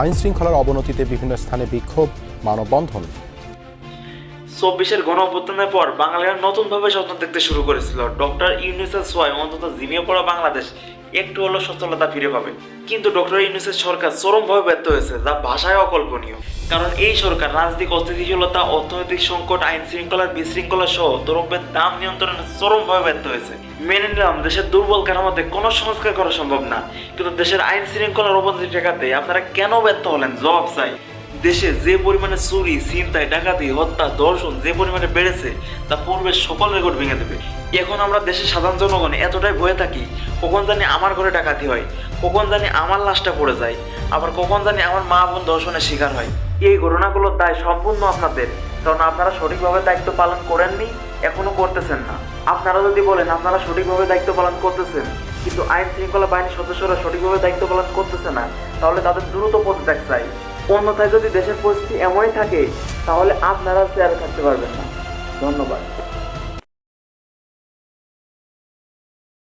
আইন শৃঙ্খলার অবনতিতে বিভিন্ন স্থানে বিক্ষোভ, মানববন্ধন। 24-এর গণ অভ্যুত্থানের পর বাঙালিরা নতুনভাবে স্বপ্ন দেখতে শুরু করেছিল। ডক্টর ইউনূসের ছোঁয়ায় অন্তত ঝিমিয়ে পড়া বাংলাদেশ একটু হলো সচ্ছলতা ফিরে পাবে। কিন্তু ডক্টর ইউনূসের সরকার চরমভাবে ব্যর্থ হয়েছে, যা ভাষায় অকল্পনীয়। কারণ এই সরকার রাজনৈতিক অস্থিতিশীলতা, অর্থনৈতিক সংকট, আইন শৃঙ্খলার বিশৃঙ্খলা সহ দ্রব্যের দাম নিয়ন্ত্রণে চরমভাবে ব্যর্থ হয়েছে। মেনে নিলাম দেশের দুর্বল কাঠামোতে কোনো সংস্কার করা সম্ভব না, কিন্তু দেশের আইন শৃঙ্খলার অবনতি ঠেকাতে আপনারা কেন ব্যর্থ হলেন জবাব চাই। দেশে যে পরিমাণে চুরি, ছিনতাই, ডাকাতি, হত্যা, ধর্ষণ যে পরিমাণে বেড়েছে তা পূর্বের সকল রেকর্ড ভেঙে দেবে। এখন আমরা দেশের সাধারণ জনগণ এতটাই ভয়ে থাকি, কখন জানি আমার ঘরে ডাকাতি হয়, কখন জানি আমার লাশটা পড়ে যায়, আবার কখন জানি আমার মা বোন ধর্ষণের শিকার হয়। এই ঘটনাগুলোর দায় সম্পূর্ণ আপনাদের, কারণ আপনারা সঠিকভাবে দায়িত্ব পালন করেননি, এখনো করতেছেন না। আপনারা যদি বলেন আপনারা সঠিকভাবে দায়িত্ব পালন করতেছেন, কিন্তু আইন শৃঙ্খলা বাহিনীর সদস্যরা সঠিকভাবে দায়িত্ব পালন করতেছে না, তাহলে তাদের দ্রুত পদত্যাগ চাই। অন্যথায় যদি দেশের পরিস্থিতি এমনই থাকে, তাহলে আপনারা চেয়ারে থাকতে পারবেন না। ধন্যবাদ।